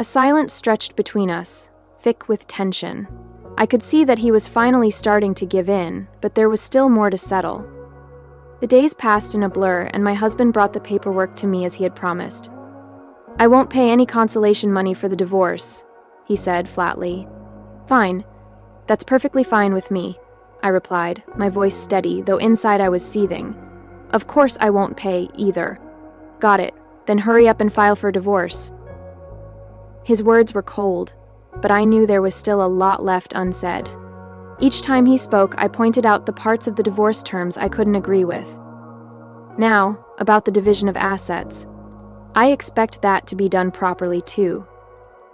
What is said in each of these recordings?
A silence stretched between us, thick with tension. I could see that he was finally starting to give in, but there was still more to settle. The days passed in a blur, and my husband brought the paperwork to me as he had promised. "I won't pay any consolation money for the divorce," he said flatly. "Fine. That's perfectly fine with me," I replied, my voice steady, though inside I was seething. "Of course I won't pay, either." "Got it. Then hurry up and file for divorce." His words were cold, but I knew there was still a lot left unsaid. Each time he spoke, I pointed out the parts of the divorce terms I couldn't agree with. Now, about the division of assets. I expect that to be done properly too.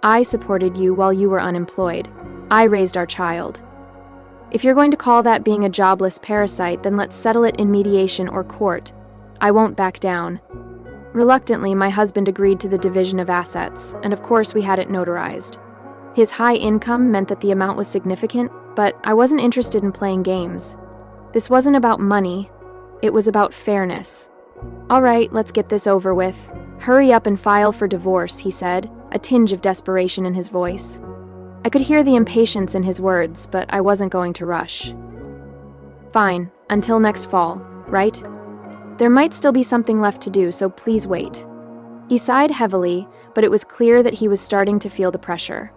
I supported you while you were unemployed. I raised our child. If you're going to call that being a jobless parasite, then let's settle it in mediation or court. I won't back down. Reluctantly, my husband agreed to the division of assets, and of course we had it notarized. His high income meant that the amount was significant, but I wasn't interested in playing games. This wasn't about money, it was about fairness. "All right, let's get this over with. Hurry up and file for divorce," he said, a tinge of desperation in his voice. I could hear the impatience in his words, but I wasn't going to rush. "Fine, until next fall, right? There might still be something left to do, so please wait." He sighed heavily, but it was clear that he was starting to feel the pressure.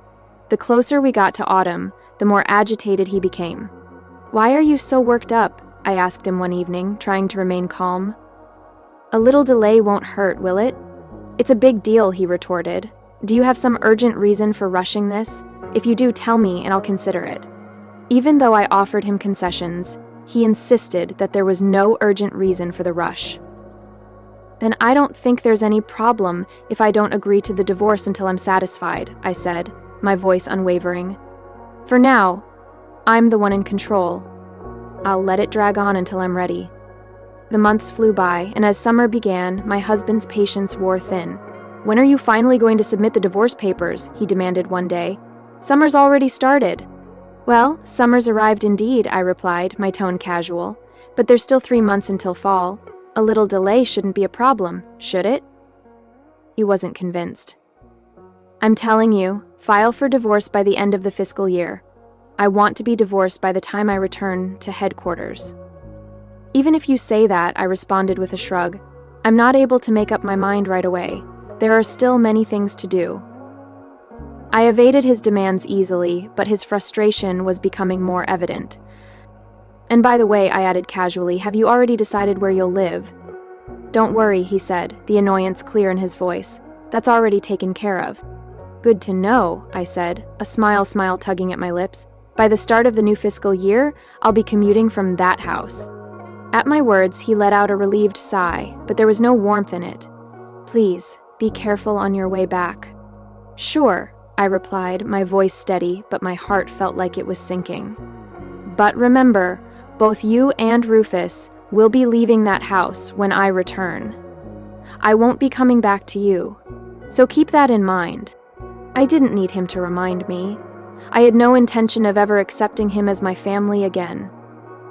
The closer we got to autumn, the more agitated he became. "Why are you so worked up?" I asked him one evening, trying to remain calm. "A little delay won't hurt, will it?" "It's a big deal," he retorted. "Do you have some urgent reason for rushing this? If you do, tell me and I'll consider it." Even though I offered him concessions, he insisted that there was no urgent reason for the rush. "Then I don't think there's any problem if I don't agree to the divorce until I'm satisfied," I said, my voice unwavering. "For now, I'm the one in control. I'll let it drag on until I'm ready." The months flew by, and as summer began, my husband's patience wore thin. "When are you finally going to submit the divorce papers?" he demanded one day. "Summer's already started." "Well, summer's arrived indeed," I replied, my tone casual. "But there's still 3 months until fall. A little delay shouldn't be a problem, should it?" He wasn't convinced. "I'm telling you, file for divorce by the end of the fiscal year. I want to be divorced by the time I return to headquarters." "Even if you say that," I responded with a shrug, "I'm not able to make up my mind right away. There are still many things to do." I evaded his demands easily, but his frustration was becoming more evident. "And by the way," I added casually, "have you already decided where you'll live?" "Don't worry," he said, the annoyance clear in his voice. "That's already taken care of." "Good to know," I said, a smile tugging at my lips. "By the start of the new fiscal year, I'll be commuting from that house." At my words, he let out a relieved sigh, but there was no warmth in it. "Please, be careful on your way back." "Sure," I replied, my voice steady, but my heart felt like it was sinking. "But remember, both you and Rufus will be leaving that house when I return. I won't be coming back to you, so keep that in mind." I didn't need him to remind me. I had no intention of ever accepting him as my family again.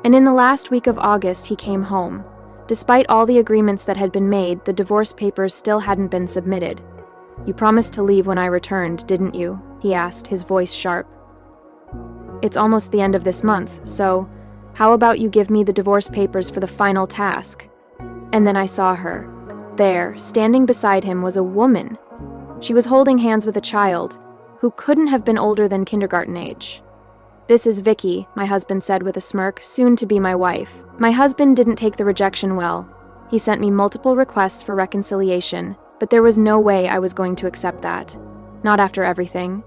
And in the last week of August, he came home. Despite all the agreements that had been made, the divorce papers still hadn't been submitted. "You promised to leave when I returned, didn't you?" he asked, his voice sharp. "It's almost the end of this month, so how about you give me the divorce papers for the final task?" And then I saw her. There, standing beside him, was a woman. She was holding hands with a child, who couldn't have been older than kindergarten age. "This is Vicky," my husband said with a smirk, "soon to be my wife." My husband didn't take the rejection well. He sent me multiple requests for reconciliation, but there was no way I was going to accept that. Not after everything.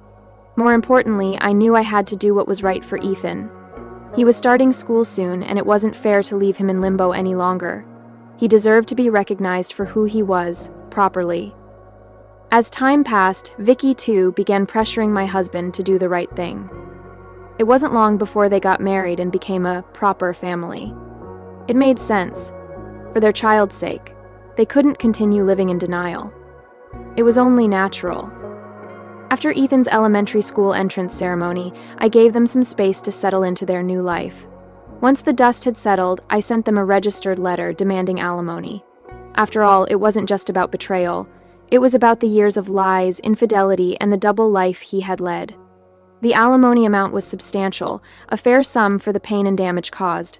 More importantly, I knew I had to do what was right for Ethan. He was starting school soon, and it wasn't fair to leave him in limbo any longer. He deserved to be recognized for who he was, properly. As time passed, Vicky, too, began pressuring my husband to do the right thing. It wasn't long before they got married and became a proper family. It made sense. For their child's sake. They couldn't continue living in denial. It was only natural. After Ethan's elementary school entrance ceremony, I gave them some space to settle into their new life. Once the dust had settled, I sent them a registered letter demanding alimony. After all, it wasn't just about betrayal. It was about the years of lies, infidelity, and the double life he had led. The alimony amount was substantial, a fair sum for the pain and damage caused.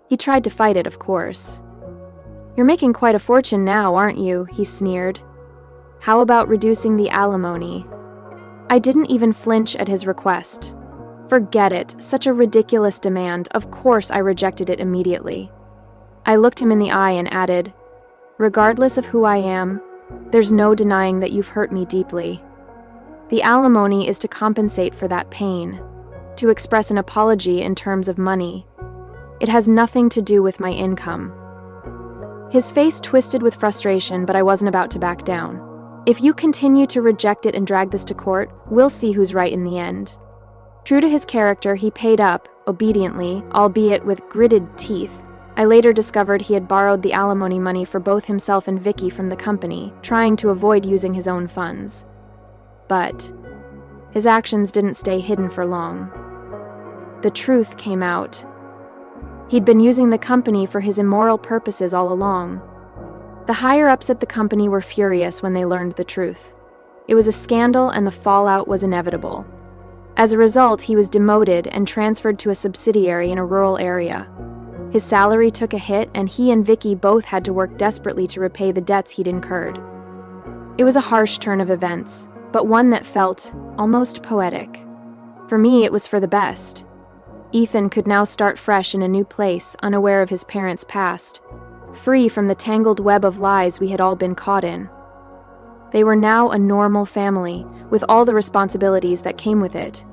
He tried to fight it, of course. "You're making quite a fortune now, aren't you?" he sneered. "How about reducing the alimony?" I didn't even flinch at his request. Forget it, such a ridiculous demand. Of course I rejected it immediately. I looked him in the eye and added, "Regardless of who I am, there's no denying that you've hurt me deeply. The alimony is to compensate for that pain, to express an apology in terms of money. It has nothing to do with my income." His face twisted with frustration, but I wasn't about to back down. "If you continue to reject it and drag this to court, we'll see who's right in the end." True to his character, he paid up, obediently, albeit with gritted teeth. I later discovered he had borrowed the alimony money for both himself and Vicky from the company, trying to avoid using his own funds. But his actions didn't stay hidden for long. The truth came out. He'd been using the company for his immoral purposes all along. The higher-ups at the company were furious when they learned the truth. It was a scandal, and the fallout was inevitable. As a result, he was demoted and transferred to a subsidiary in a rural area. His salary took a hit, and he and Vicky both had to work desperately to repay the debts he'd incurred. It was a harsh turn of events, but one that felt almost poetic. For me, it was for the best. Ethan could now start fresh in a new place, unaware of his parents' past, free from the tangled web of lies we had all been caught in. They were now a normal family, with all the responsibilities that came with it.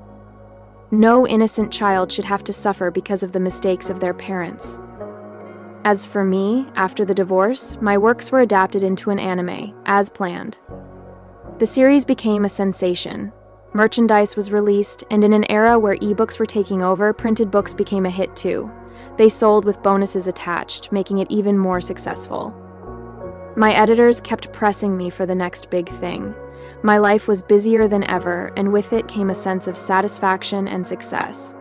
No innocent child should have to suffer because of the mistakes of their parents. As for me, after the divorce, my works were adapted into an anime, as planned. The series became a sensation. Merchandise was released, and in an era where ebooks were taking over, printed books became a hit too. They sold with bonuses attached, making it even more successful. My editors kept pressing me for the next big thing. My life was busier than ever, and with it came a sense of satisfaction and success.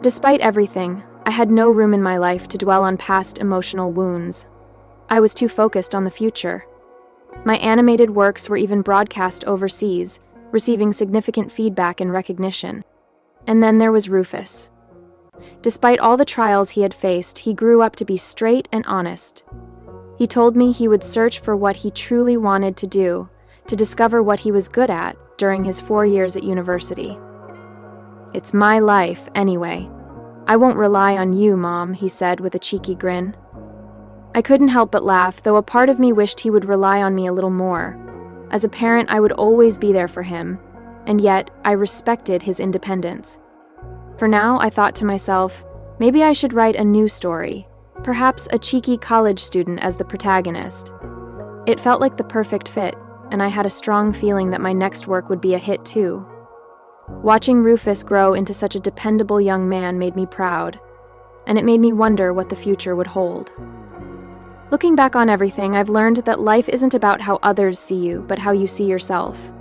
Despite everything, I had no room in my life to dwell on past emotional wounds. I was too focused on the future. My animated works were even broadcast overseas, receiving significant feedback and recognition. And then there was Rufus. Despite all the trials he had faced, he grew up to be straight and honest. He told me he would search for what he truly wanted to do, to discover what he was good at during his 4 years at university. "It's my life, anyway. I won't rely on you, Mom," he said with a cheeky grin. I couldn't help but laugh, though a part of me wished he would rely on me a little more. As a parent, I would always be there for him, and yet I respected his independence. For now, I thought to myself, maybe I should write a new story, perhaps a cheeky college student as the protagonist. It felt like the perfect fit, and I had a strong feeling that my next work would be a hit too. Watching Rufus grow into such a dependable young man made me proud, and it made me wonder what the future would hold. Looking back on everything, I've learned that life isn't about how others see you, but how you see yourself.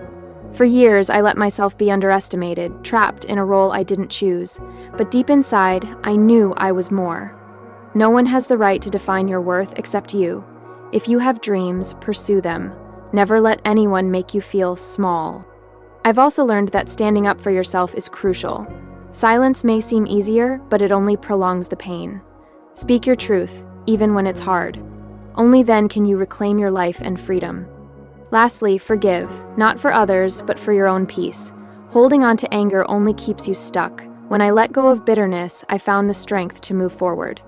For years, I let myself be underestimated, trapped in a role I didn't choose, but deep inside, I knew I was more. No one has the right to define your worth except you. If you have dreams, pursue them. Never let anyone make you feel small. I've also learned that standing up for yourself is crucial. Silence may seem easier, but it only prolongs the pain. Speak your truth, even when it's hard. Only then can you reclaim your life and freedom. Lastly, forgive, not for others, but for your own peace. Holding on to anger only keeps you stuck. When I let go of bitterness, I found the strength to move forward.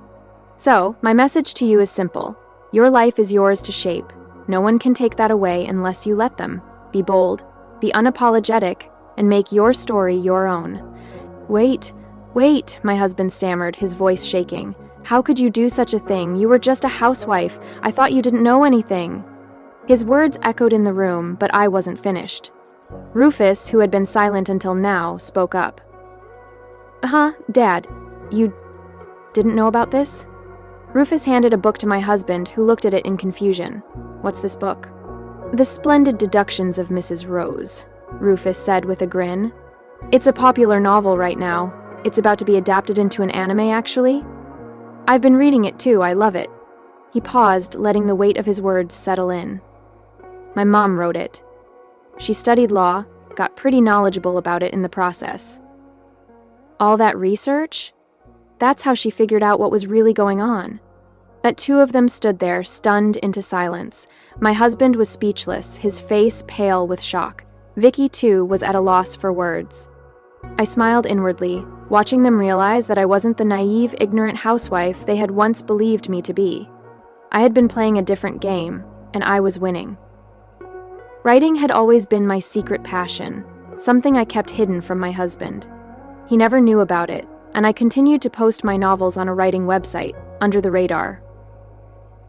So, my message to you is simple. Your life is yours to shape. No one can take that away unless you let them. Be bold, be unapologetic, and make your story your own. Wait, my husband stammered, his voice shaking. How could you do such a thing? You were just a housewife. I thought you didn't know anything. His words echoed in the room, but I wasn't finished. Rufus, who had been silent until now, spoke up. Dad, you didn't know about this? Rufus handed a book to my husband, who looked at it in confusion. What's this book? The Splendid Deductions of Mrs. Rose, Rufus said with a grin. It's a popular novel right now. It's about to be adapted into an anime, actually. I've been reading it too, I love it. He paused, letting the weight of his words settle in. My mom wrote it. She studied law, got pretty knowledgeable about it in the process. All that research? That's how she figured out what was really going on. The two of them stood there, stunned into silence. My husband was speechless, his face pale with shock. Vicky, too, was at a loss for words. I smiled inwardly, watching them realize that I wasn't the naive, ignorant housewife they had once believed me to be. I had been playing a different game, and I was winning. Writing had always been my secret passion, something I kept hidden from my husband. He never knew about it, and I continued to post my novels on a writing website, under the radar.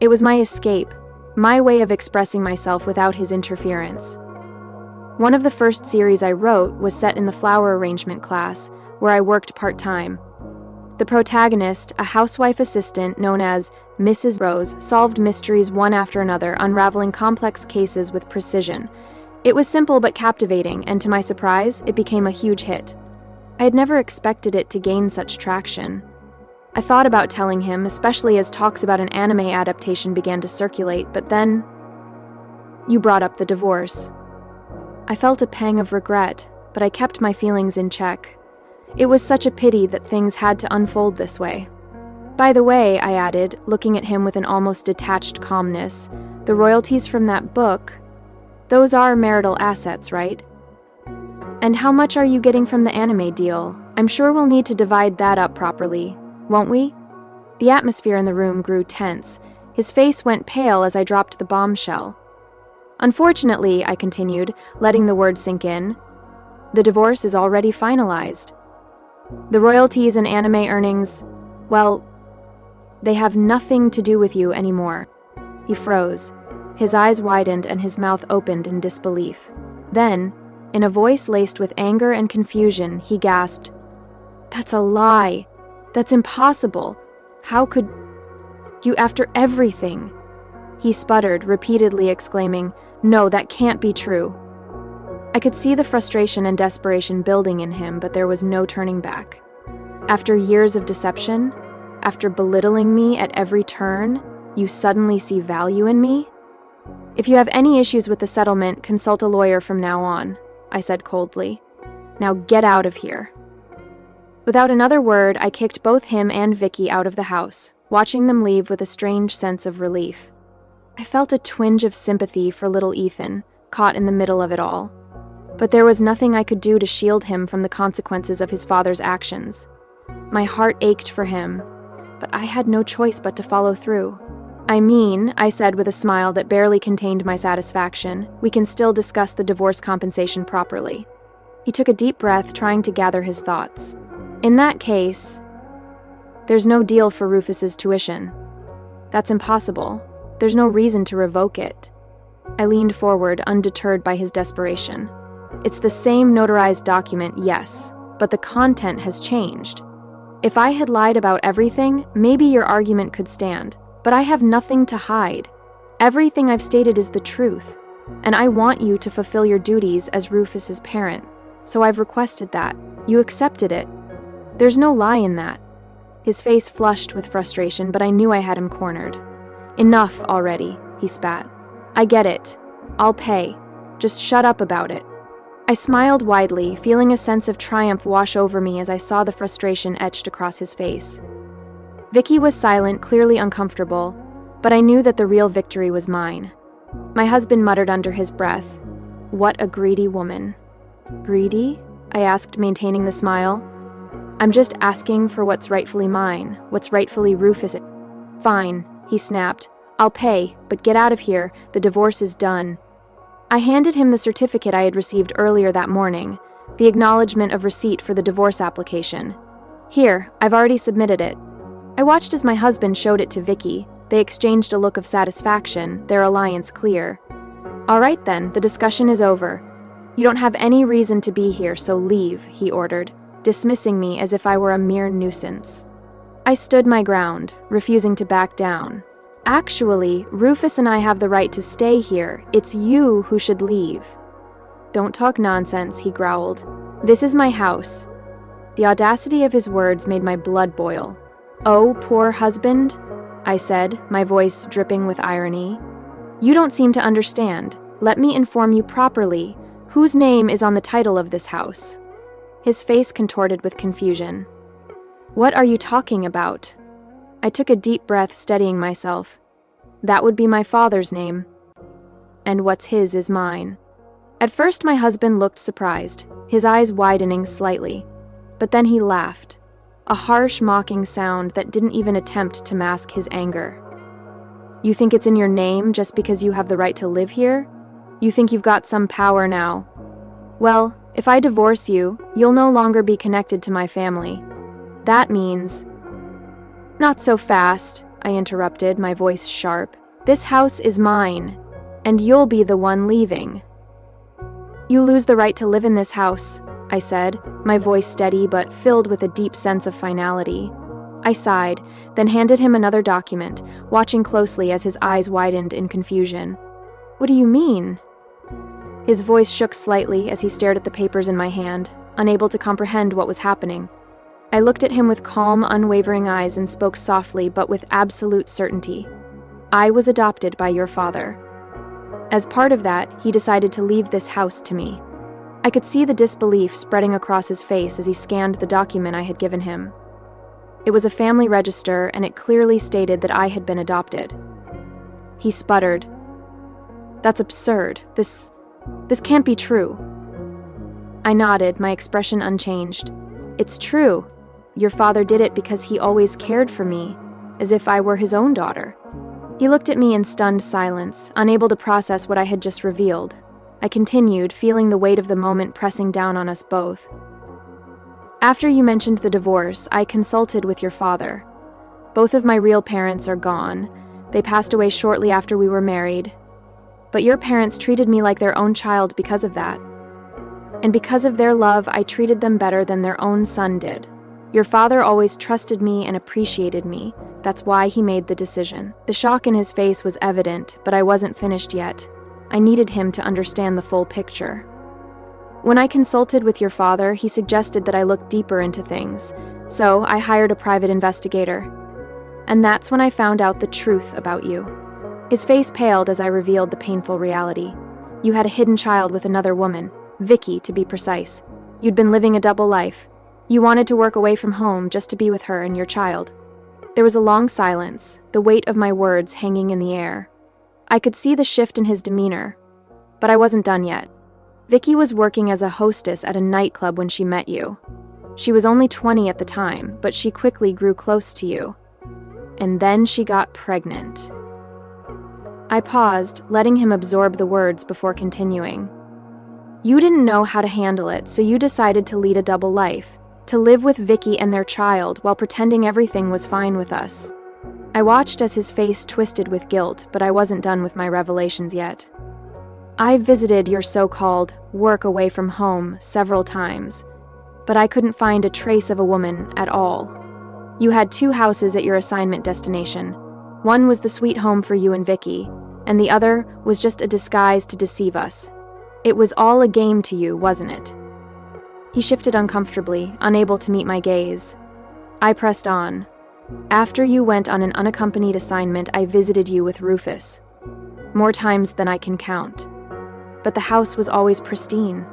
It was my escape, my way of expressing myself without his interference. One of the first series I wrote was set in the flower arrangement class, where I worked part-time. The protagonist, a housewife assistant known as Mrs. Rose, solved mysteries one after another, unraveling complex cases with precision. It was simple but captivating, and to my surprise, it became a huge hit. I had never expected it to gain such traction. I thought about telling him, especially as talks about an anime adaptation began to circulate, but then you brought up the divorce. I felt a pang of regret, but I kept my feelings in check. It was such a pity that things had to unfold this way. By the way, I added, looking at him with an almost detached calmness, the royalties from that book, those are marital assets, right? And how much are you getting from the anime deal? I'm sure we'll need to divide that up properly, won't we? The atmosphere in the room grew tense. His face went pale as I dropped the bombshell. Unfortunately, I continued, letting the words sink in, the divorce is already finalized. The royalties and anime earnings, well, they have nothing to do with you anymore. He froze. His eyes widened and his mouth opened in disbelief. Then, in a voice laced with anger and confusion, he gasped, "That's a lie. That's impossible. How could you, after everything?" He sputtered, repeatedly exclaiming, "No, that can't be true." I could see the frustration and desperation building in him, but there was no turning back. After years of deception, after belittling me at every turn, you suddenly see value in me? "If you have any issues with the settlement, consult a lawyer from now on," I said coldly. "Now get out of here." Without another word, I kicked both him and Vicky out of the house, watching them leave with a strange sense of relief. I felt a twinge of sympathy for little Ethan, caught in the middle of it all. But there was nothing I could do to shield him from the consequences of his father's actions. My heart ached for him, but I had no choice but to follow through. I said with a smile that barely contained my satisfaction, we can still discuss the divorce compensation properly. He took a deep breath, trying to gather his thoughts. In that case, there's no deal for Rufus's tuition. That's impossible. There's no reason to revoke it. I leaned forward, undeterred by his desperation. It's the same notarized document, yes, but the content has changed. If I had lied about everything, maybe your argument could stand, but I have nothing to hide. Everything I've stated is the truth, and I want you to fulfill your duties as Rufus's parent, so I've requested that. You accepted it. There's no lie in that. His face flushed with frustration, but I knew I had him cornered. "Enough already," he spat. "I get it. I'll pay. Just shut up about it." I smiled widely, feeling a sense of triumph wash over me as I saw the frustration etched across his face. Vicky was silent, clearly uncomfortable, but I knew that the real victory was mine. My husband muttered under his breath, "What a greedy woman." "Greedy?" I asked, maintaining the smile. "I'm just asking for what's rightfully mine, what's rightfully Rufus." "Fine," he snapped. "I'll pay, but get out of here. The divorce is done." I handed him the certificate I had received earlier that morning, the acknowledgement of receipt for the divorce application. "Here, I've already submitted it." I watched as my husband showed it to Vicky. They exchanged a look of satisfaction, their alliance clear. "All right then, the discussion is over. You don't have any reason to be here, so leave," he ordered, dismissing me as if I were a mere nuisance. I stood my ground, refusing to back down. "Actually, Rufus and I have the right to stay here. It's you who should leave." "Don't talk nonsense," he growled. "This is my house." The audacity of his words made my blood boil. "Oh, poor husband," I said, my voice dripping with irony. "You don't seem to understand. Let me inform you properly. Whose name is on the title of this house?" His face contorted with confusion. "What are you talking about?" I took a deep breath, steadying myself. "That would be my father's name. And what's his is mine." At first, my husband looked surprised, his eyes widening slightly. But then he laughed, a harsh, mocking sound that didn't even attempt to mask his anger. "You think it's in your name just because you have the right to live here? You think you've got some power now? Well, if I divorce you, you'll no longer be connected to my family. That means—" "Not so fast," I interrupted, my voice sharp. "This house is mine, and you'll be the one leaving." "You lose the right to live in this house," I said, my voice steady but filled with a deep sense of finality. I sighed, then handed him another document, watching closely as his eyes widened in confusion. "What do you mean?" His voice shook slightly as he stared at the papers in my hand, unable to comprehend what was happening. I looked at him with calm, unwavering eyes and spoke softly but with absolute certainty. "I was adopted by your father. As part of that, he decided to leave this house to me." I could see the disbelief spreading across his face as he scanned the document I had given him. It was a family register, and it clearly stated that I had been adopted. He sputtered. "That's absurd. This can't be true." I nodded, my expression unchanged. "It's true. Your father did it because he always cared for me, as if I were his own daughter." He looked at me in stunned silence, unable to process what I had just revealed. I continued, feeling the weight of the moment pressing down on us both. "After you mentioned the divorce, I consulted with your father. Both of my real parents are gone. They passed away shortly after we were married. But your parents treated me like their own child because of that. And because of their love, I treated them better than their own son did. Your father always trusted me and appreciated me. That's why he made the decision." The shock in his face was evident, but I wasn't finished yet. I needed him to understand the full picture. "When I consulted with your father, he suggested that I look deeper into things, so I hired a private investigator. And that's when I found out the truth about you." His face paled as I revealed the painful reality. "You had a hidden child with another woman, Vicky to be precise. You'd been living a double life. You wanted to work away from home just to be with her and your child." There was a long silence, the weight of my words hanging in the air. I could see the shift in his demeanor, but I wasn't done yet. "Vicky was working as a hostess at a nightclub when she met you. She was only 20 at the time, but she quickly grew close to you. And then she got pregnant." I paused, letting him absorb the words before continuing. "You didn't know how to handle it, so you decided to lead a double life, to live with Vicky and their child while pretending everything was fine with us." I watched as his face twisted with guilt, but I wasn't done with my revelations yet. "I visited your so-called work away from home several times, but I couldn't find a trace of a woman at all. You had 2 houses at your assignment destination. One was the sweet home for you and Vicky, and the other was just a disguise to deceive us. It was all a game to you, wasn't it?" He shifted uncomfortably, unable to meet my gaze. I pressed on. "After you went on an unaccompanied assignment, I visited you with Rufus. More times than I can count. But the house was always pristine.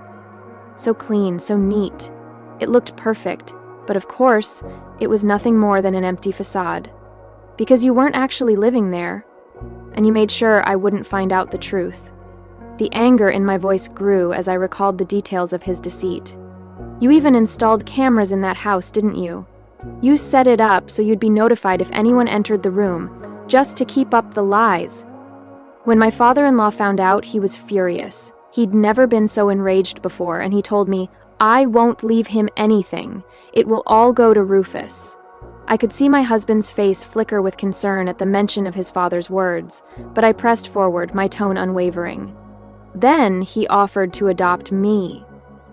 So clean, so neat. It looked perfect, but of course, it was nothing more than an empty facade. Because you weren't actually living there, and you made sure I wouldn't find out the truth." The anger in my voice grew as I recalled the details of his deceit. "You even installed cameras in that house, didn't you? You set it up so you'd be notified if anyone entered the room, just to keep up the lies." When my father-in-law found out, he was furious. He'd never been so enraged before, and he told me, "I won't leave him anything. It will all go to Rufus." I could see my husband's face flicker with concern at the mention of his father's words, but I pressed forward, my tone unwavering. "Then he offered to adopt me.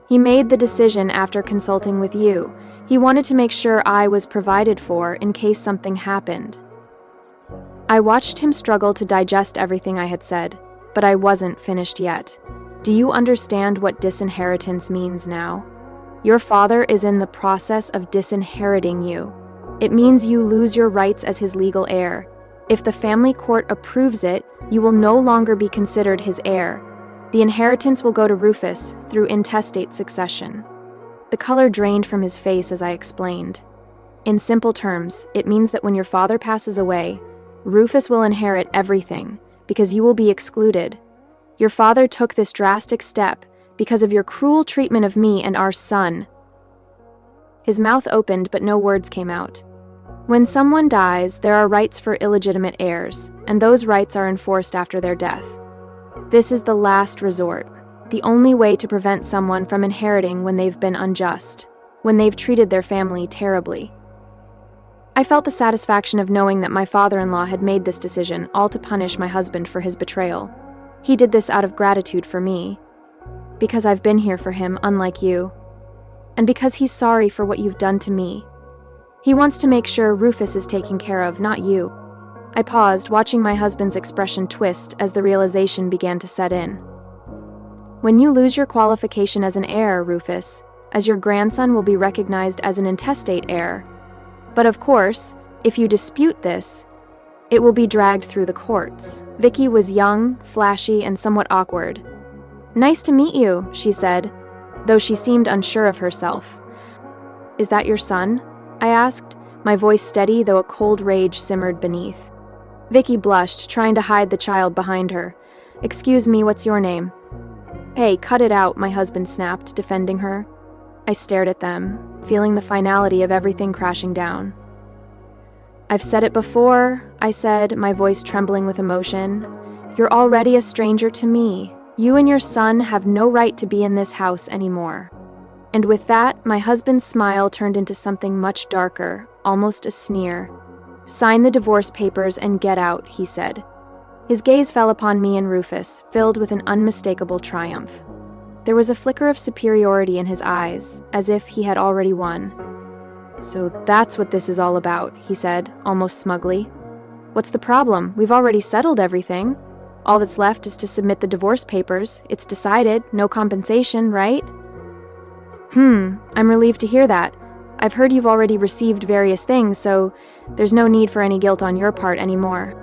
He made the decision after consulting with you. He wanted to make sure I was provided for in case something happened." I watched him struggle to digest everything I had said, but I wasn't finished yet. "Do you understand what disinheritance means now? Your father is in the process of disinheriting you. It means you lose your rights as his legal heir. If the family court approves it, you will no longer be considered his heir, The inheritance will go to Rufus through intestate succession. The color drained from his face as I explained. In simple terms, it means that when your father passes away, Rufus will inherit everything because you will be excluded. Your father took this drastic step because of your cruel treatment of me and our son. His mouth opened, but no words came out. When someone dies, there are rights for illegitimate heirs, and those rights are enforced after their death. This is the last resort, the only way to prevent someone from inheriting when they've been unjust, when they've treated their family terribly. I felt the satisfaction of knowing that my father-in-law had made this decision, all to punish my husband for his betrayal. He did this out of gratitude for me, because I've been here for him, unlike you, and because he's sorry for what you've done to me. He wants to make sure Rufus is taken care of, not you. I paused, watching my husband's expression twist as the realization began to set in. When you lose your qualification as an heir, Rufus, as your grandson will be recognized as an intestate heir. But of course, if you dispute this, it will be dragged through the courts. Vicky was young, flashy, and somewhat awkward. "Nice to meet you," she said, though she seemed unsure of herself. "Is that your son?" I asked, my voice steady though a cold rage simmered beneath. Vicky blushed, trying to hide the child behind her. "Excuse me, what's your name?" "Hey, cut it out," my husband snapped, defending her. I stared at them, feeling the finality of everything crashing down. "I've said it before," I said, my voice trembling with emotion. "You're already a stranger to me. You and your son have no right to be in this house anymore." And with that, my husband's smile turned into something much darker, almost a sneer. "Sign the divorce papers and get out," he said. His gaze fell upon me and Rufus, filled with an unmistakable triumph. There was a flicker of superiority in his eyes, as if he had already won. "So that's what this is all about," he said, almost smugly. "What's the problem? We've already settled everything. All that's left is to submit the divorce papers. It's decided, no compensation, right?" I'm relieved to hear that. I've heard you've already received various things, so there's no need for any guilt on your part anymore."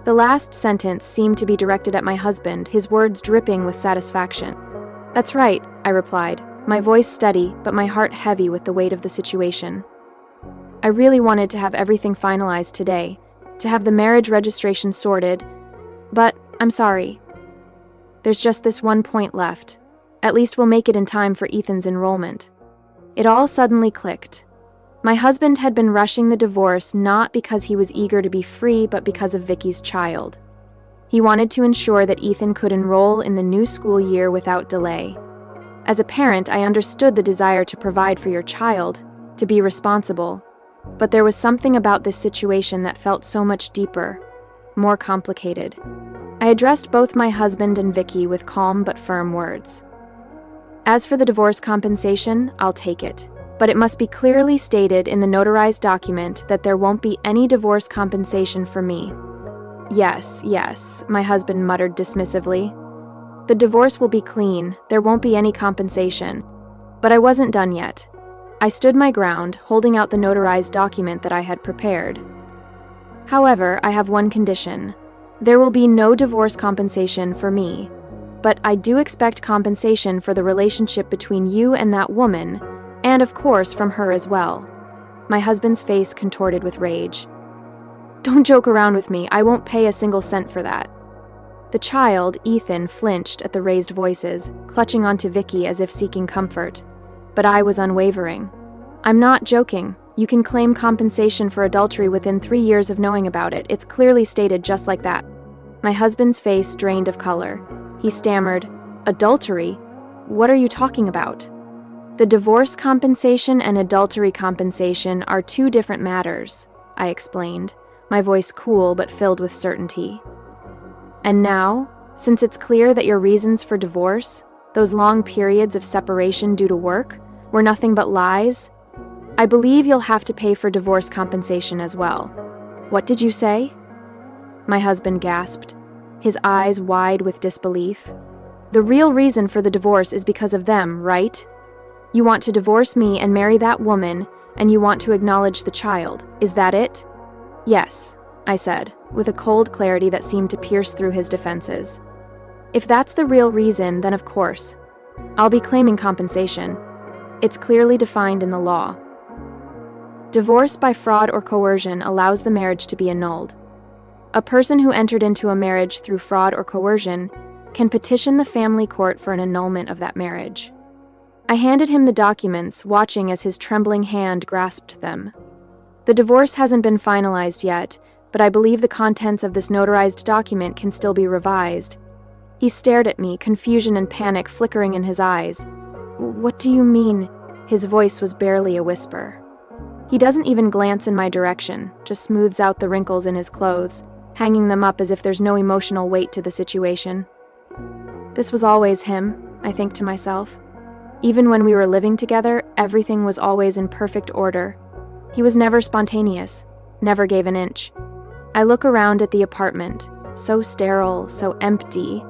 The last sentence seemed to be directed at my husband, his words dripping with satisfaction. "That's right," I replied, my voice steady, but my heart heavy with the weight of the situation. I really wanted to have everything finalized today, to have the marriage registration sorted, but I'm sorry. There's just this one point left. At least we'll make it in time for Ethan's enrollment. It all suddenly clicked. My husband had been rushing the divorce not because he was eager to be free, but because of Vicky's child. He wanted to ensure that Ethan could enroll in the new school year without delay. As a parent, I understood the desire to provide for your child, to be responsible, but there was something about this situation that felt so much deeper, more complicated. I addressed both my husband and Vicky with calm but firm words. "As for the divorce compensation, I'll take it. But it must be clearly stated in the notarized document that there won't be any divorce compensation for me." Yes, my husband muttered dismissively. "The divorce will be clean, there won't be any compensation." But I wasn't done yet. I stood my ground, holding out the notarized document that I had prepared. "However, I have one condition. There will be no divorce compensation for me. But I do expect compensation for the relationship between you and that woman, and of course from her as well." My husband's face contorted with rage. "Don't joke around with me, I won't pay a single cent for that." The child, Ethan, flinched at the raised voices, clutching onto Vicky as if seeking comfort. But I was unwavering. "I'm not joking. You can claim compensation for adultery within 3 years of knowing about it. It's clearly stated just like that." My husband's face drained of color. He stammered, "Adultery? What are you talking about?" "The divorce compensation and adultery compensation are two different matters," I explained, my voice cool but filled with certainty. "And now, since it's clear that your reasons for divorce, those long periods of separation due to work, were nothing but lies, I believe you'll have to pay for divorce compensation as well." "What did you say?" My husband gasped, his eyes wide with disbelief. "The real reason for the divorce is because of them, right? You want to divorce me and marry that woman, and you want to acknowledge the child. Is that it?" "Yes," I said, with a cold clarity that seemed to pierce through his defenses. If that's the real reason, then of course, I'll be claiming compensation. It's clearly defined in the law. Divorce by fraud or coercion allows the marriage to be annulled. A person who entered into a marriage through fraud or coercion can petition the family court for an annulment of that marriage. I handed him the documents, watching as his trembling hand grasped them. The divorce hasn't been finalized yet, but I believe the contents of this notarized document can still be revised. He stared at me, confusion and panic flickering in his eyes. "What do you mean?" His voice was barely a whisper. He doesn't even glance in my direction, just smooths out the wrinkles in his clothes, hanging them up as if there's no emotional weight to the situation. This was always him, I think to myself. Even when we were living together, everything was always in perfect order. He was never spontaneous, never gave an inch. I look around at the apartment, so sterile, so empty.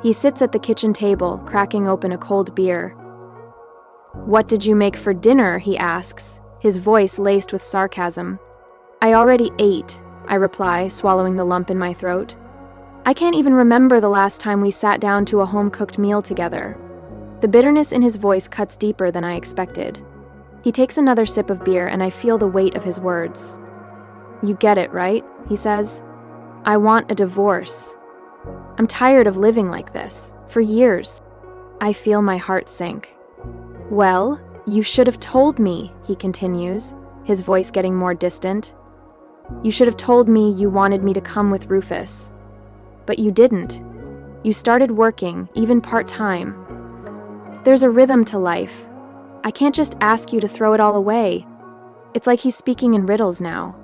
He sits at the kitchen table, cracking open a cold beer. "What did you make for dinner?" he asks, his voice laced with sarcasm. "I already ate," I reply, swallowing the lump in my throat. I can't even remember the last time we sat down to a home-cooked meal together. The bitterness in his voice cuts deeper than I expected. He takes another sip of beer and I feel the weight of his words. "You get it, right?" he says. "I want a divorce. I'm tired of living like this, for years." I feel my heart sink. "Well, you should have told me," he continues, his voice getting more distant. "You should have told me you wanted me to come with Rufus. But you didn't. You started working, even part-time. There's a rhythm to life. I can't just ask you to throw it all away." It's like he's speaking in riddles now.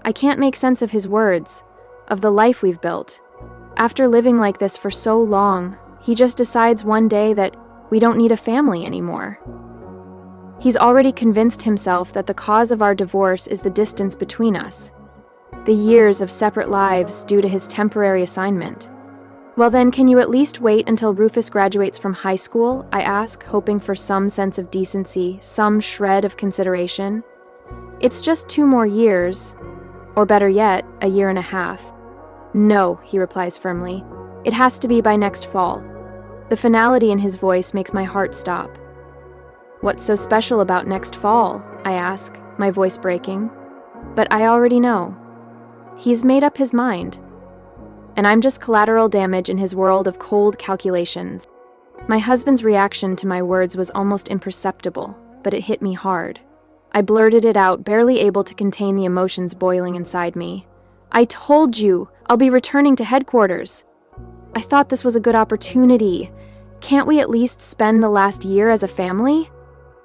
I can't make sense of his words, of the life we've built. After living like this for so long, he just decides one day that we don't need a family anymore. He's already convinced himself that the cause of our divorce is the distance between us, the years of separate lives due to his temporary assignment. "Well then, can you at least wait until Rufus graduates from high school?" I ask, hoping for some sense of decency, some shred of consideration. "It's just 2 more years, or better yet, a year and a half." "No," he replies firmly. "It has to be by next fall." The finality in his voice makes my heart stop. "What's so special about next fall?" I ask, my voice breaking. But I already know. He's made up his mind. And I'm just collateral damage in his world of cold calculations. My husband's reaction to my words was almost imperceptible, but it hit me hard. I blurted it out, barely able to contain the emotions boiling inside me. "I told you, I'll be returning to headquarters. I thought this was a good opportunity. Can't we at least spend the last year as a family?"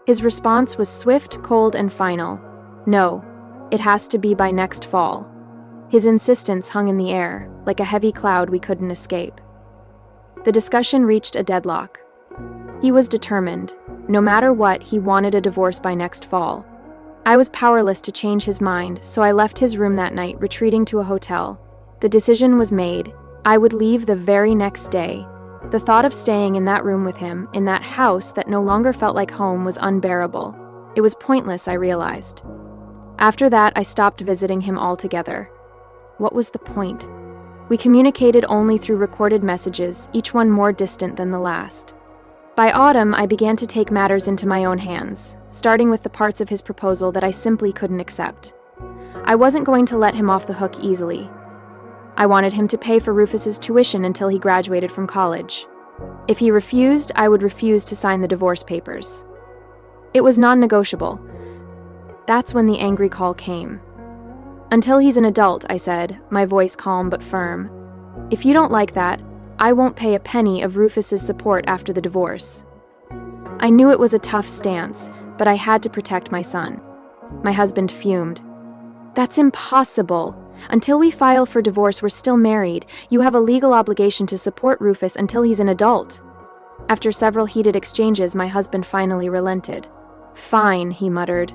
His response was swift, cold, and final. "No, it has to be by next fall." His insistence hung in the air, like a heavy cloud we couldn't escape. The discussion reached a deadlock. He was determined. No matter what, he wanted a divorce by next fall. I was powerless to change his mind, so I left his room that night, retreating to a hotel. The decision was made. I would leave the very next day. The thought of staying in that room with him, in that house that no longer felt like home, was unbearable. It was pointless, I realized. After that, I stopped visiting him altogether. What was the point? We communicated only through recorded messages, each one more distant than the last. By autumn, I began to take matters into my own hands, starting with the parts of his proposal that I simply couldn't accept. I wasn't going to let him off the hook easily. I wanted him to pay for Rufus's tuition until he graduated from college. If he refused, I would refuse to sign the divorce papers. It was non-negotiable. That's when the angry call came. "Until he's an adult," I said, my voice calm but firm. "If you don't like that, I won't pay a penny of Rufus's support after the divorce." I knew it was a tough stance, but I had to protect my son. My husband fumed. "That's impossible. Until we file for divorce, we're still married. You have a legal obligation to support Rufus until he's an adult." After several heated exchanges, my husband finally relented. "Fine," he muttered.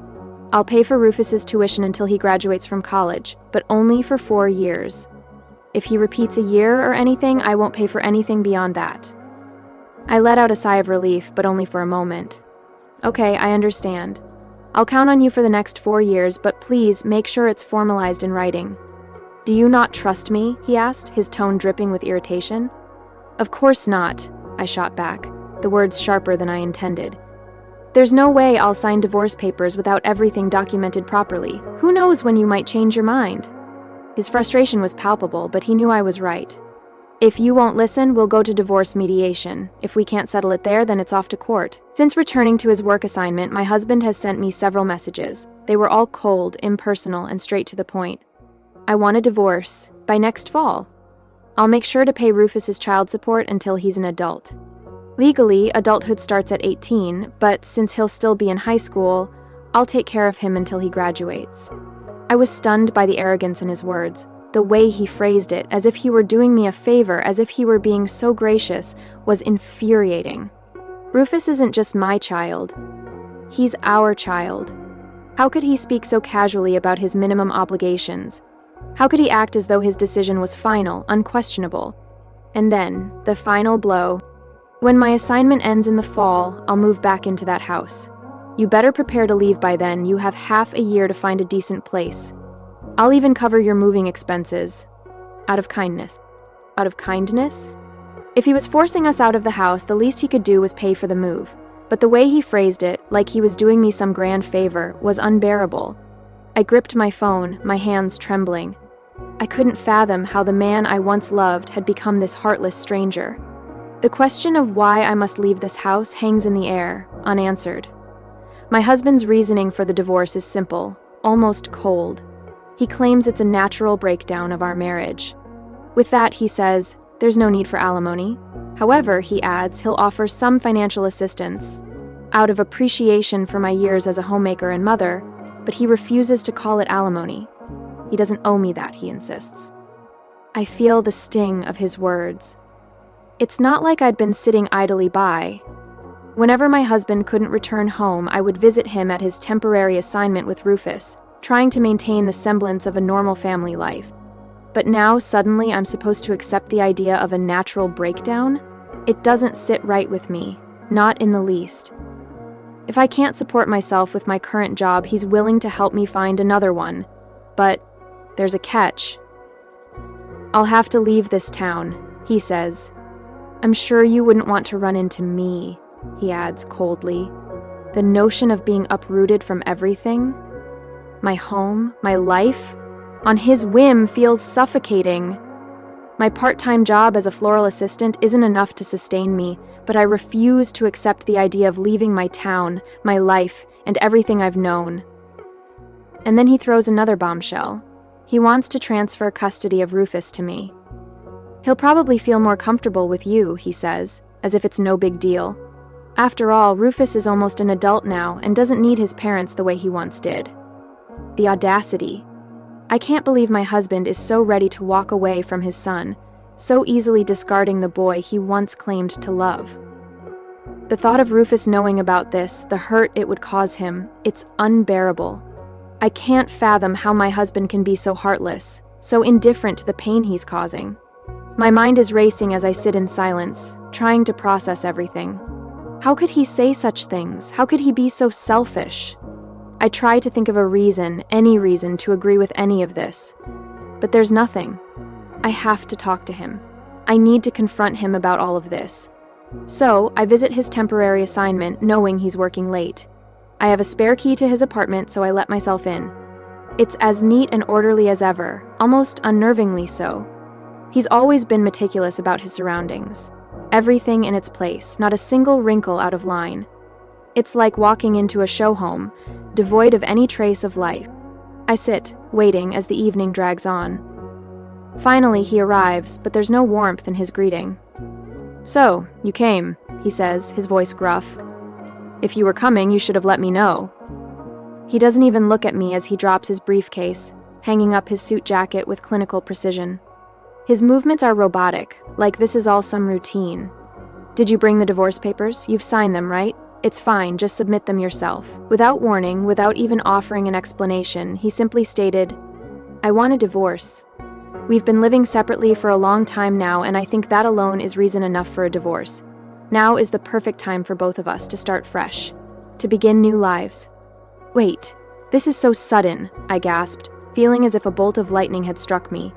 "I'll pay for Rufus's tuition until he graduates from college, but only for 4 years. If he repeats a year or anything, I won't pay for anything beyond that." I let out a sigh of relief, but only for a moment. "Okay, I understand. I'll count on you for the next 4 years, but please make sure it's formalized in writing." "Do you not trust me?" he asked, his tone dripping with irritation. Of course not, I shot back, the words sharper than I intended. There's no way I'll sign divorce papers without everything documented properly. Who knows when you might change your mind? His frustration was palpable, but he knew I was right. If you won't listen, we'll go to divorce mediation. If we can't settle it there, then it's off to court. Since returning to his work assignment, my husband has sent me several messages. They were all cold, impersonal, and straight to the point. I want a divorce by next fall. I'll make sure to pay Rufus's child support until he's an adult. Legally, adulthood starts at 18, but since he'll still be in high school, I'll take care of him until he graduates. I was stunned by the arrogance in his words. The way he phrased it, as if he were doing me a favor, as if he were being so gracious, was infuriating. Rufus isn't just my child. He's our child. How could he speak so casually about his minimum obligations? How could he act as though his decision was final, unquestionable? And then, the final blow. When my assignment ends in the fall, I'll move back into that house. You better prepare to leave by then. You have half a year to find a decent place. I'll even cover your moving expenses. Out of kindness. Out of kindness? If he was forcing us out of the house, the least he could do was pay for the move. But the way he phrased it, like he was doing me some grand favor, was unbearable. I gripped my phone, my hands trembling. I couldn't fathom how the man I once loved had become this heartless stranger. The question of why I must leave this house hangs in the air, unanswered. My husband's reasoning for the divorce is simple, almost cold. He claims it's a natural breakdown of our marriage. With that, he says, there's no need for alimony. However, he adds, he'll offer some financial assistance, out of appreciation for my years as a homemaker and mother, but he refuses to call it alimony. He doesn't owe me that, he insists. I feel the sting of his words. It's not like I'd been sitting idly by. Whenever my husband couldn't return home, I would visit him at his temporary assignment with Rufus, trying to maintain the semblance of a normal family life. But now, suddenly, I'm supposed to accept the idea of a natural breakdown? It doesn't sit right with me, not in the least. If I can't support myself with my current job, he's willing to help me find another one. But there's a catch. I'll have to leave this town, he says. I'm sure you wouldn't want to run into me, he adds coldly. The notion of being uprooted from everything, my home, my life, on his whim feels suffocating. My part-time job as a floral assistant isn't enough to sustain me, but I refuse to accept the idea of leaving my town, my life, and everything I've known. And then he throws another bombshell. He wants to transfer custody of Rufus to me. He'll probably feel more comfortable with you, he says, as if it's no big deal. After all, Rufus is almost an adult now and doesn't need his parents the way he once did. The audacity. I can't believe my husband is so ready to walk away from his son, so easily discarding the boy he once claimed to love. The thought of Rufus knowing about this, the hurt it would cause him, it's unbearable. I can't fathom how my husband can be so heartless, so indifferent to the pain he's causing. My mind is racing as I sit in silence, trying to process everything. How could he say such things? How could he be so selfish? I try to think of a reason, any reason, to agree with any of this. But there's nothing. I have to talk to him. I need to confront him about all of this. So, I visit his temporary assignment, knowing he's working late. I have a spare key to his apartment, so I let myself in. It's as neat and orderly as ever, almost unnervingly so. He's always been meticulous about his surroundings. Everything in its place, not a single wrinkle out of line. It's like walking into a show home, devoid of any trace of life. I sit, waiting as the evening drags on. Finally, he arrives, but there's no warmth in his greeting. So, you came, he says, his voice gruff. If you were coming, you should have let me know. He doesn't even look at me as he drops his briefcase, hanging up his suit jacket with clinical precision. His movements are robotic, like this is all some routine. Did you bring the divorce papers? You've signed them, right? It's fine, just submit them yourself. Without warning, without even offering an explanation, he simply stated, I want a divorce. We've been living separately for a long time now, and I think that alone is reason enough for a divorce. Now is the perfect time for both of us to start fresh, to begin new lives. Wait, this is so sudden, I gasped, feeling as if a bolt of lightning had struck me.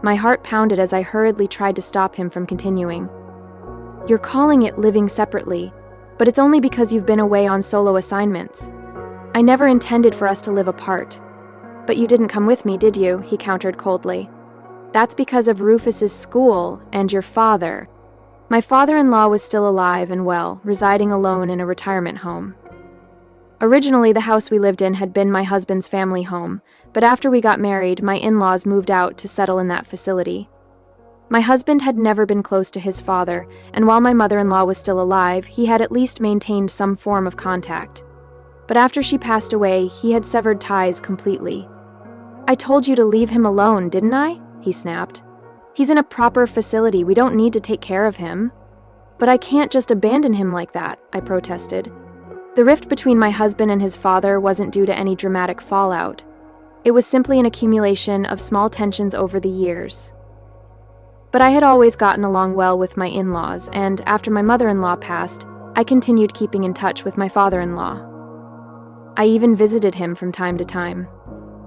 My heart pounded as I hurriedly tried to stop him from continuing. You're calling it living separately, but it's only because you've been away on solo assignments. I never intended for us to live apart. But you didn't come with me, did you? He countered coldly. That's because of Rufus's school and your father. My father-in-law was still alive and well, residing alone in a retirement home. Originally, the house we lived in had been my husband's family home, but after we got married, my in-laws moved out to settle in that facility. My husband had never been close to his father, and while my mother-in-law was still alive, he had at least maintained some form of contact. But after she passed away, he had severed ties completely. I told you to leave him alone, didn't I? He snapped. He's in a proper facility, we don't need to take care of him. But I can't just abandon him like that, I protested. The rift between my husband and his father wasn't due to any dramatic fallout. It was simply an accumulation of small tensions over the years. But I had always gotten along well with my in-laws, and after my mother-in-law passed, I continued keeping in touch with my father-in-law. I even visited him from time to time.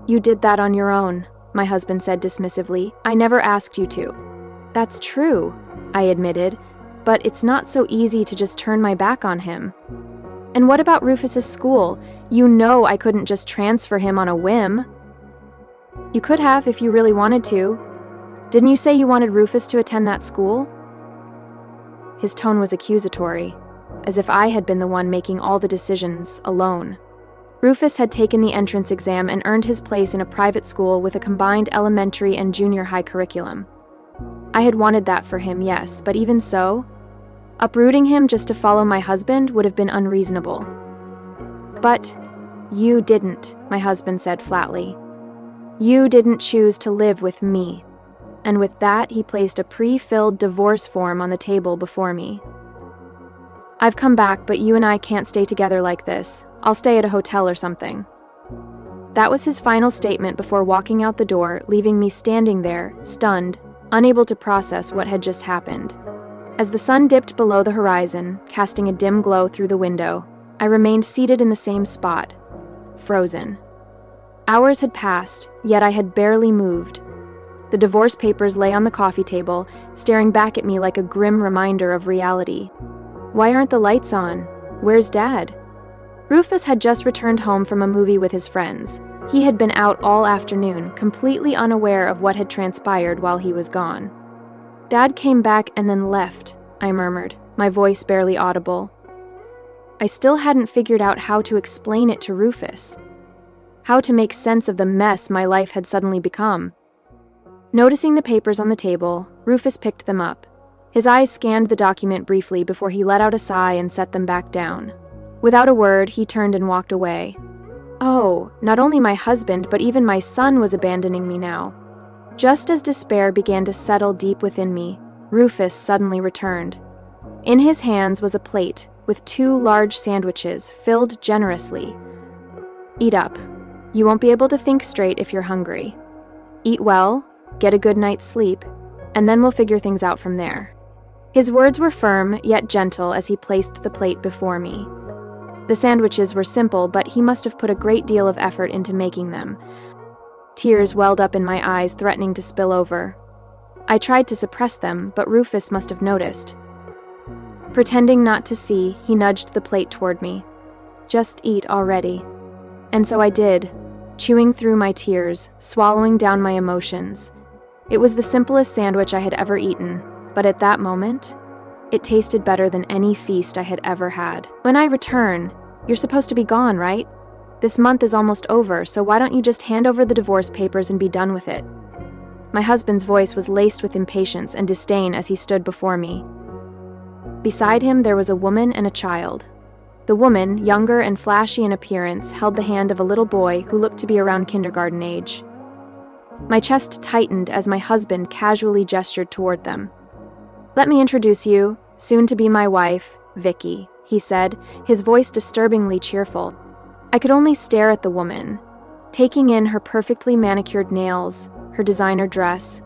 You did that on your own, my husband said dismissively. I never asked you to. That's true, I admitted, but it's not so easy to just turn my back on him. And what about Rufus's school? You know I couldn't just transfer him on a whim. You could have if you really wanted to. Didn't you say you wanted Rufus to attend that school? His tone was accusatory, as if I had been the one making all the decisions alone. Rufus had taken the entrance exam and earned his place in a private school with a combined elementary and junior high curriculum. I had wanted that for him, yes, but even so, uprooting him just to follow my husband would have been unreasonable. But you didn't, my husband said flatly. You didn't choose to live with me. And with that, he placed a pre-filled divorce form on the table before me. I've come back, but you and I can't stay together like this. I'll stay at a hotel or something. That was his final statement before walking out the door, leaving me standing there, stunned, unable to process what had just happened. As the sun dipped below the horizon, casting a dim glow through the window, I remained seated in the same spot, frozen. Hours had passed, yet I had barely moved. The divorce papers lay on the coffee table, staring back at me like a grim reminder of reality. Why aren't the lights on? Where's Dad? Rufus had just returned home from a movie with his friends. He had been out all afternoon, completely unaware of what had transpired while he was gone. Dad came back and then left, I murmured, my voice barely audible. I still hadn't figured out how to explain it to Rufus. How to make sense of the mess my life had suddenly become. Noticing the papers on the table, Rufus picked them up. His eyes scanned the document briefly before he let out a sigh and set them back down. Without a word, he turned and walked away. Oh, not only my husband, but even my son was abandoning me now. Just as despair began to settle deep within me, Rufus suddenly returned. In his hands was a plate with 2 large sandwiches filled generously. Eat up. You won't be able to think straight if you're hungry. Eat well, get a good night's sleep, and then we'll figure things out from there. His words were firm, yet gentle as he placed the plate before me. The sandwiches were simple, but he must have put a great deal of effort into making them. Tears welled up in my eyes, threatening to spill over. I tried to suppress them, but Rufus must have noticed. Pretending not to see, he nudged the plate toward me. Just eat already. And so I did, chewing through my tears, swallowing down my emotions. It was the simplest sandwich I had ever eaten, but at that moment, it tasted better than any feast I had ever had. When I return, you're supposed to be gone, right? This month is almost over, so why don't you just hand over the divorce papers and be done with it? My husband's voice was laced with impatience and disdain as he stood before me. Beside him, there was a woman and a child. The woman, younger and flashy in appearance, held the hand of a little boy who looked to be around kindergarten age. My chest tightened as my husband casually gestured toward them. Let me introduce you, soon to be my wife, Vicky, he said, his voice disturbingly cheerful. I could only stare at the woman, taking in her perfectly manicured nails, her designer dress,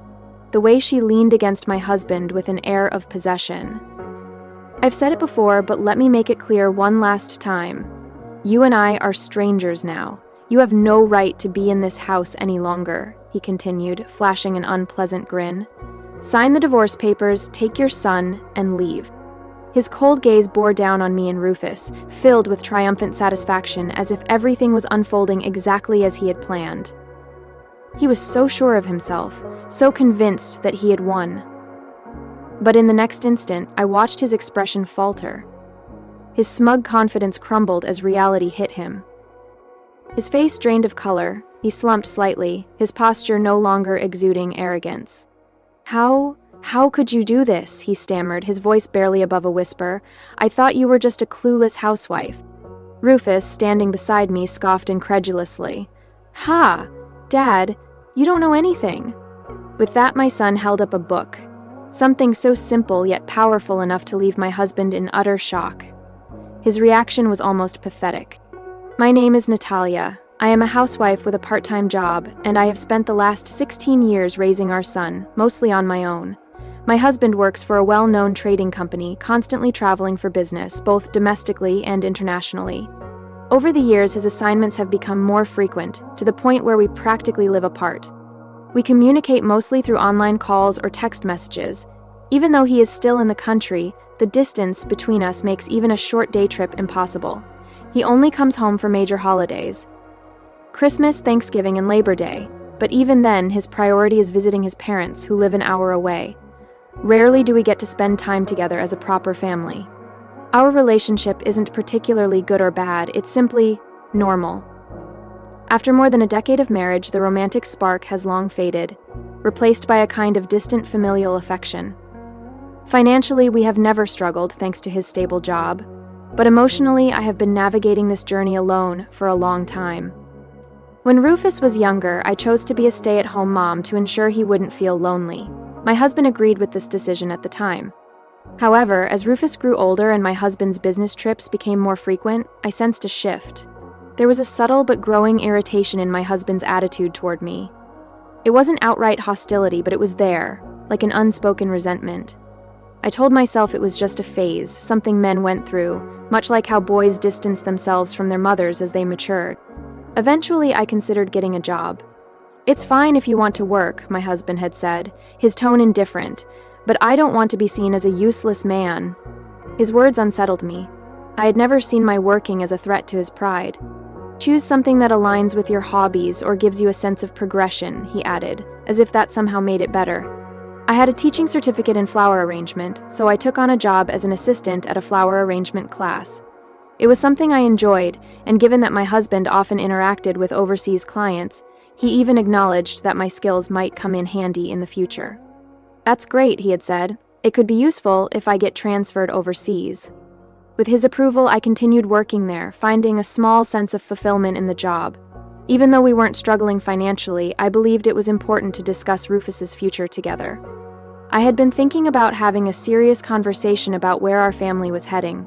the way she leaned against my husband with an air of possession. I've said it before, but let me make it clear one last time. You and I are strangers now. You have no right to be in this house any longer, he continued, flashing an unpleasant grin. Sign the divorce papers, take your son, and leave. His cold gaze bore down on me and Rufus, filled with triumphant satisfaction as if everything was unfolding exactly as he had planned. He was so sure of himself, so convinced that he had won. But in the next instant, I watched his expression falter. His smug confidence crumbled as reality hit him. His face drained of color, he slumped slightly, his posture no longer exuding arrogance. How could you do this?" he stammered, his voice barely above a whisper. "I thought you were just a clueless housewife." Rufus, standing beside me, scoffed incredulously. "Ha! Dad, you don't know anything." With that, my son held up a book. Something so simple yet powerful enough to leave my husband in utter shock. His reaction was almost pathetic. "My name is Natalia. I am a housewife with a part-time job, and I have spent the last 16 years raising our son, mostly on my own. My husband works for a well-known trading company, constantly traveling for business, both domestically and internationally. Over the years, his assignments have become more frequent, to the point where we practically live apart. We communicate mostly through online calls or text messages. Even though he is still in the country, the distance between us makes even a short day trip impossible. He only comes home for major holidays. Christmas, Thanksgiving, and Labor Day. But even then, his priority is visiting his parents, who live an hour away. Rarely do we get to spend time together as a proper family. Our relationship isn't particularly good or bad, it's simply normal. After more than a decade of marriage, the romantic spark has long faded, replaced by a kind of distant familial affection. Financially, we have never struggled thanks to his stable job, but emotionally, I have been navigating this journey alone for a long time. When Rufus was younger, I chose to be a stay-at-home mom to ensure he wouldn't feel lonely. My husband agreed with this decision at the time. However, as Rufus grew older and my husband's business trips became more frequent, I sensed a shift. There was a subtle but growing irritation in my husband's attitude toward me. It wasn't outright hostility, but it was there, like an unspoken resentment. I told myself it was just a phase, something men went through, much like how boys distance themselves from their mothers as they matured. Eventually, I considered getting a job. "It's fine if you want to work," my husband had said, his tone indifferent, "but I don't want to be seen as a useless man." His words unsettled me. I had never seen my working as a threat to his pride. "Choose something that aligns with your hobbies or gives you a sense of progression," he added, as if that somehow made it better. I had a teaching certificate in flower arrangement, so I took on a job as an assistant at a flower arrangement class. It was something I enjoyed, and given that my husband often interacted with overseas clients, he even acknowledged that my skills might come in handy in the future. "That's great," he had said. "It could be useful if I get transferred overseas." With his approval, I continued working there, finding a small sense of fulfillment in the job. Even though we weren't struggling financially, I believed it was important to discuss Rufus's future together. I had been thinking about having a serious conversation about where our family was heading.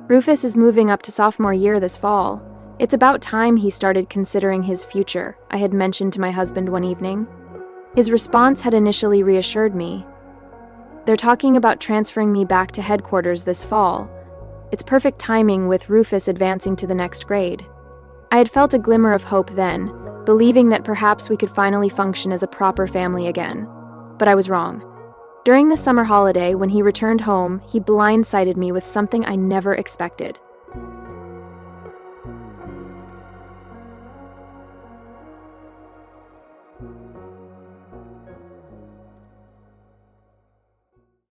Rufus is moving up to sophomore year this fall. It's about time he started considering his future, I had mentioned to my husband one evening. His response had initially reassured me. "They're talking about transferring me back to headquarters this fall. It's perfect timing with Rufus advancing to the next grade." I had felt a glimmer of hope then, believing that perhaps we could finally function as a proper family again. But I was wrong. During the summer holiday, when he returned home, he blindsided me with something I never expected.